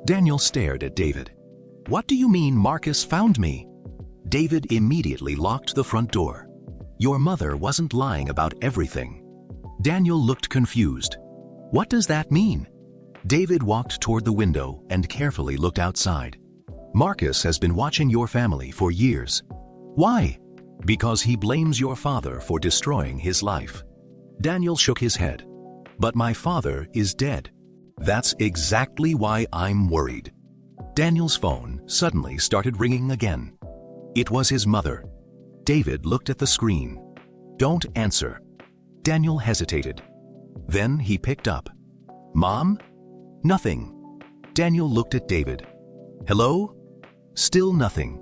Daniel stared at David. "What do you mean Marcus found me?" David immediately locked the front door. "Your mother wasn't lying about everything." Daniel looked confused. "What does that mean?" David walked toward the window and carefully looked outside. "Marcus has been watching your family for years." "Why?" "Because he blames your father for destroying his life." Daniel shook his head. "But my father is dead." "That's exactly why I'm worried." Daniel's phone suddenly started ringing again. It was his mother. David looked at the screen. "Don't answer." Daniel hesitated. Then he picked up. "Mom?" "Nothing." Daniel looked at David. "Hello?" Still nothing.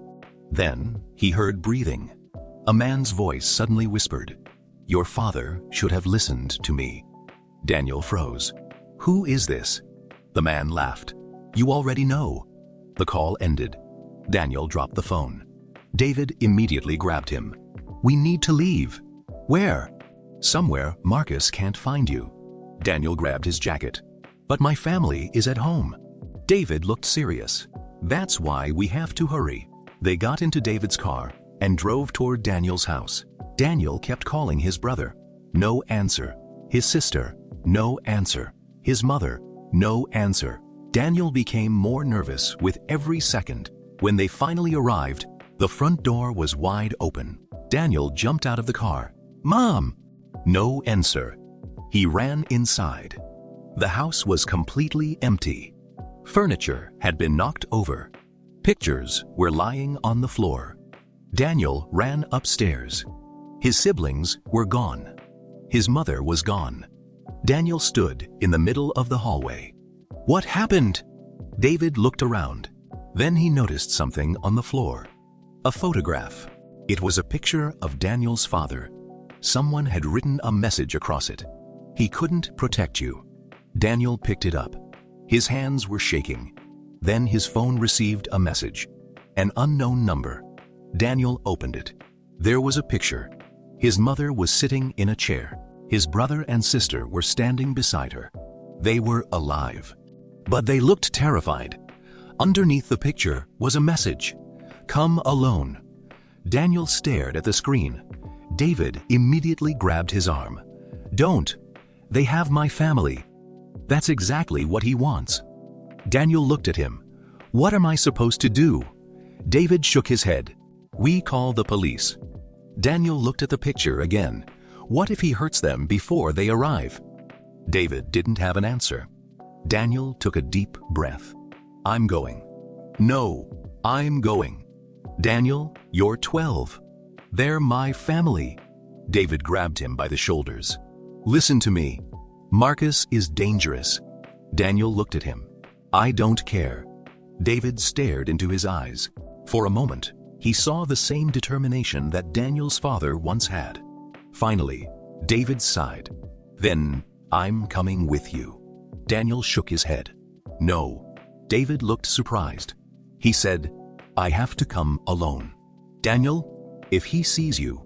Then he heard breathing. A man's voice suddenly whispered, "Your father should have listened to me." Daniel froze. "Who is this?" The man laughed. "You already know." The call ended. Daniel dropped the phone. David immediately grabbed him. "We need to leave." "Where?" "Somewhere Marcus can't find you." Daniel grabbed his jacket. "But my family is at home." David looked serious. "That's why we have to hurry." They got into David's car and drove toward Daniel's house. Daniel kept calling his brother. No answer. His sister. No answer. His mother. No answer. Daniel became more nervous with every second. When they finally arrived, the front door was wide open. Daniel jumped out of the car. "Mom!" No answer. He ran inside. The house was completely empty. Furniture had been knocked over. Pictures were lying on the floor. Daniel ran upstairs. His siblings were gone. His mother was gone. Daniel stood in the middle of the hallway. "What happened?" David looked around. Then he noticed something on the floor. A photograph. It was a picture of Daniel's father. Someone had written a message across it. "He couldn't protect you." Daniel picked it up. His hands were shaking. Then his phone received a message. An unknown number. Daniel opened it. There was a picture. His mother was sitting in a chair. His brother and sister were standing beside her. They were alive. But they looked terrified. Underneath the picture was a message. "Come alone." Daniel stared at the screen. David immediately grabbed his arm. "Don't. They have my family." That's exactly what he wants. Daniel looked at him. "What am I supposed to do?" David shook his head. "We call the police." Daniel looked at the picture again. What if he hurts them before they arrive? David didn't have an answer. Daniel took a deep breath. "I'm going." "No, I'm going." "Daniel, you're 12. They're my family." David grabbed him by the shoulders. "Listen to me. Marcus is dangerous." Daniel looked at him. "I don't care." David stared into his eyes. For a moment, he saw the same determination that Daniel's father once had. Finally, David sighed. "Then, I'm coming with you." Daniel shook his head. "No." David looked surprised. He said, "I have to come alone." "Daniel, if he sees you,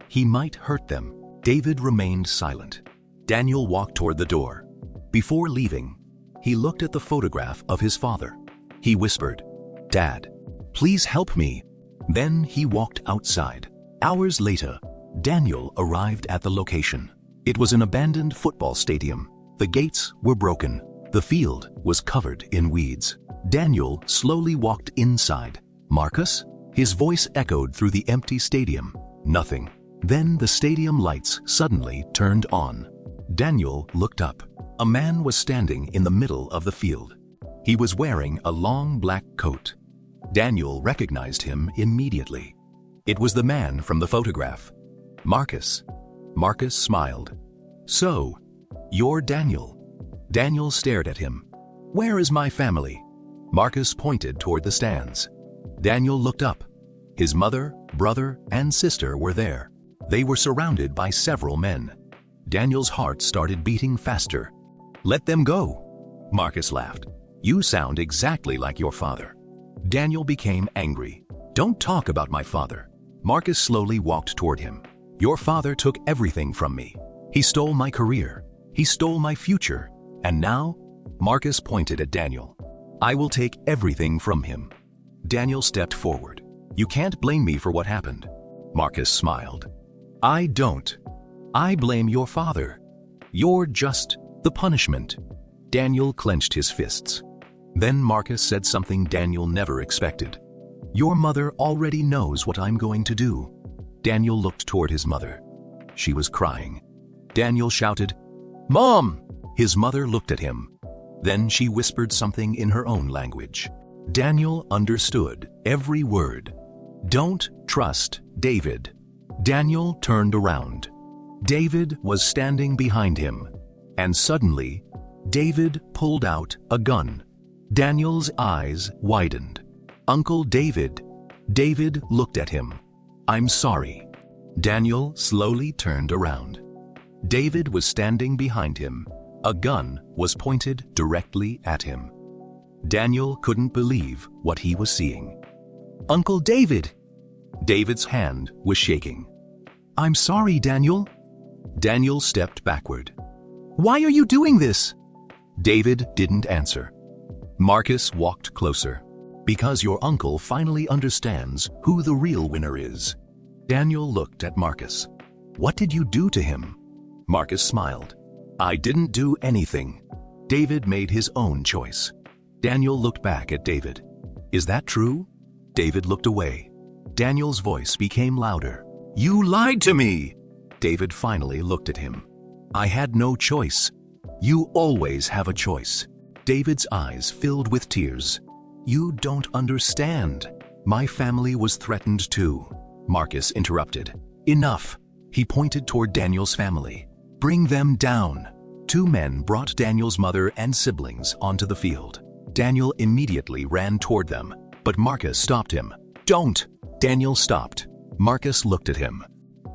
he might hurt them." David remained silent. Daniel walked toward the door. Before leaving, he looked at the photograph of his father. He whispered, "Dad, please help me." Then he walked outside. Hours later, Daniel arrived at the location. It was an abandoned football stadium. The gates were broken. The field was covered in weeds. Daniel slowly walked inside. "Marcus?" His voice echoed through the empty stadium. Nothing. Then the stadium lights suddenly turned on. Daniel looked up. A man was standing in the middle of the field. He was wearing a long black coat. Daniel recognized him immediately. It was the man from the photograph. "Marcus." Marcus smiled. "So, you're Daniel." Daniel stared at him. "Where is my family?" Marcus pointed toward the stands. Daniel looked up. His mother, brother, and sister were there. They were surrounded by several men. Daniel's heart started beating faster. "Let them go." Marcus laughed. "You sound exactly like your father." Daniel became angry. "Don't talk about my father." Marcus slowly walked toward him. "Your father took everything from me. He stole my career. He stole my future. And now?" Marcus pointed at Daniel. I will take everything from him. Daniel stepped forward. You can't blame me for what happened. Marcus smiled. I don't. I blame your father. You're just the punishment. Daniel clenched his fists. Then Marcus said something Daniel never expected. Your mother already knows what I'm going to do. Daniel looked toward his mother. She was crying. Daniel shouted, Mom! His mother looked at him. Then she whispered something in her own language. Daniel understood every word. Don't trust David. Daniel turned around. David was standing behind him. And suddenly, David pulled out a gun. Daniel's eyes widened. Uncle David. David looked at him. I'm sorry. Daniel slowly turned around. David was standing behind him. A gun was pointed directly at him. Daniel couldn't believe what he was seeing. Uncle David! David's hand was shaking. I'm sorry, Daniel. Daniel stepped backward. Why are you doing this? David didn't answer. Marcus walked closer. Because your uncle finally understands who the real winner is. Daniel looked at Marcus. What did you do to him? Marcus smiled. I didn't do anything. David made his own choice. Daniel looked back at David. Is that true? David looked away. Daniel's voice became louder. You lied to me! David finally looked at him. I had no choice. You always have a choice. David's eyes filled with tears. You don't understand. My family was threatened too. Marcus interrupted. Enough. He pointed toward Daniel's family. Bring them down. Two men brought Daniel's mother and siblings onto the field. Daniel immediately ran toward them, but Marcus stopped him. Don't! Daniel stopped. Marcus looked at him.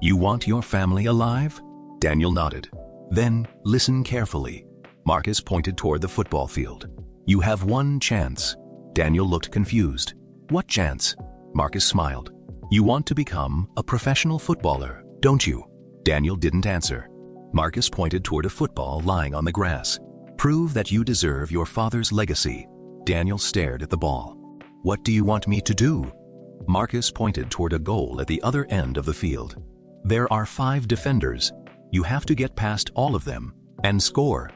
You want your family alive? Daniel nodded. Then listen carefully. Marcus pointed toward the football field. You have one chance. Daniel looked confused. What chance? Marcus smiled. You want to become a professional footballer, don't you? Daniel didn't answer. Marcus pointed toward a football lying on the grass. Prove that you deserve your father's legacy. Daniel stared at the ball. What do you want me to do? Marcus pointed toward a goal at the other end of the field. There are 5 defenders. You have to get past all of them and score.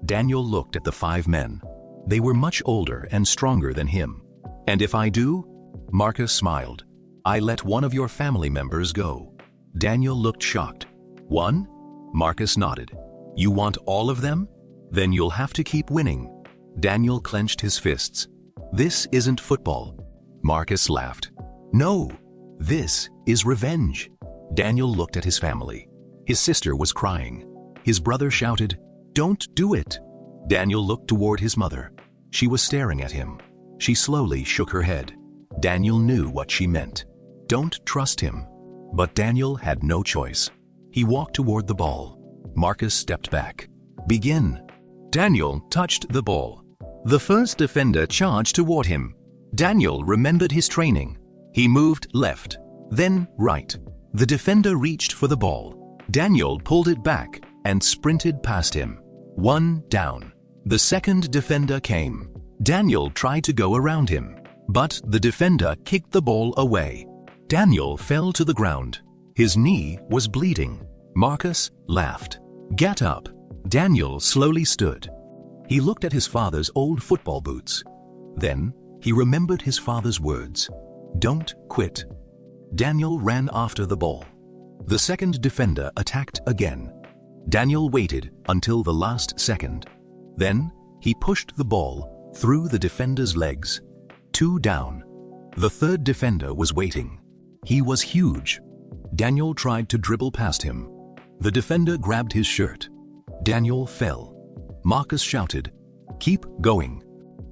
Daniel looked at the 5 men. They were much older and stronger than him. And if I do? Marcus smiled. I let one of your family members go. Daniel looked shocked. One? Marcus nodded. You want all of them? Then you'll have to keep winning. Daniel clenched his fists. This isn't football. Marcus laughed. No, this is revenge. Daniel looked at his family. His sister was crying. His brother shouted, Don't do it. Daniel looked toward his mother. She was staring at him. She slowly shook her head. Daniel knew what she meant. Don't trust him. But Daniel had no choice. He walked toward the ball. Marcus stepped back. Begin. Daniel touched the ball. The first defender charged toward him. Daniel remembered his training. He moved left, then right. The defender reached for the ball. Daniel pulled it back and sprinted past him. 1 down. The second defender came. Daniel tried to go around him, but the defender kicked the ball away. Daniel fell to the ground. His knee was bleeding. Marcus laughed. Get up. Daniel slowly stood. He looked at his father's old football boots. Then he remembered his father's words. Don't quit. Daniel ran after the ball. The second defender attacked again. Daniel waited until the last second. Then he pushed the ball through the defender's legs. 2 down. The third defender was waiting. He was huge. Daniel tried to dribble past him. The defender grabbed his shirt. Daniel fell. Marcus shouted, Keep going.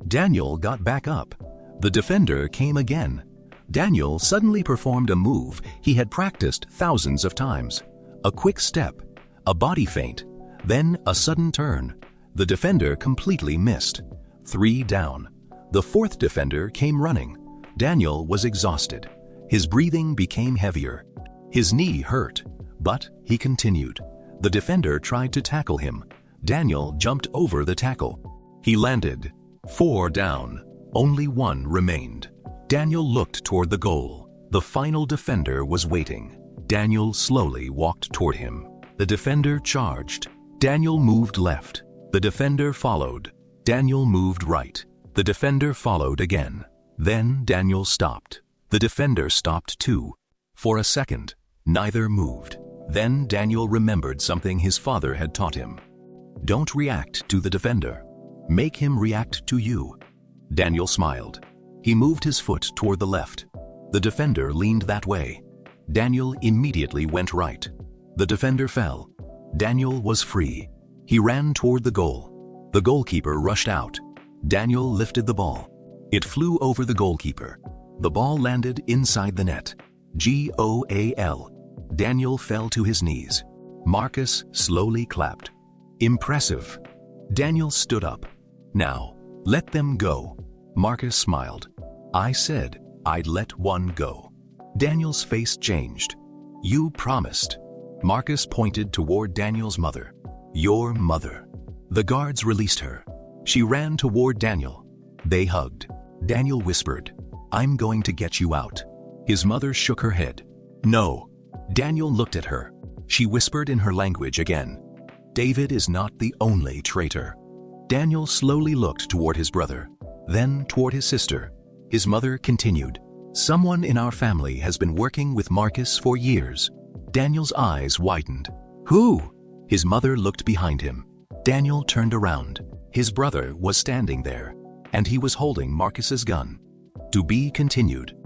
Daniel got back up. The defender came again. Daniel suddenly performed a move he had practiced thousands of times. A quick step, a body feint, then a sudden turn. The defender completely missed. 3 down. The fourth defender came running. Daniel was exhausted. His breathing became heavier. His knee hurt, but he continued. The defender tried to tackle him. Daniel jumped over the tackle. He landed. 4 down. Only one remained. Daniel looked toward the goal. The final defender was waiting. Daniel slowly walked toward him. The defender charged. Daniel moved left. The defender followed. Daniel moved right. The defender followed again. Then Daniel stopped. The defender stopped too. For a second, neither moved. Then Daniel remembered something his father had taught him. Don't react to the defender. Make him react to you. Daniel smiled. He moved his foot toward the left. The defender leaned that way. Daniel immediately went right. The defender fell. Daniel was free. He ran toward the goal. The goalkeeper rushed out. Daniel lifted the ball. It flew over the goalkeeper. The ball landed inside the net. Goal. Daniel fell to his knees. Marcus slowly clapped. Impressive. Daniel stood up. Now, let them go. Marcus smiled. I said I'd let one go. Daniel's face changed. You promised. Marcus pointed toward Daniel's mother. Your mother. The guards released her. She ran toward Daniel. They hugged. Daniel whispered, I'm going to get you out. His mother shook her head. No. Daniel looked at her. She whispered in her language again. David is not the only traitor. Daniel slowly looked toward his brother, then toward his sister. His mother continued, Someone in our family has been working with Marcus for years. Daniel's eyes widened. Who? His mother looked behind him. Daniel turned around. His brother was standing there, and he was holding Marcus's gun. To be continued.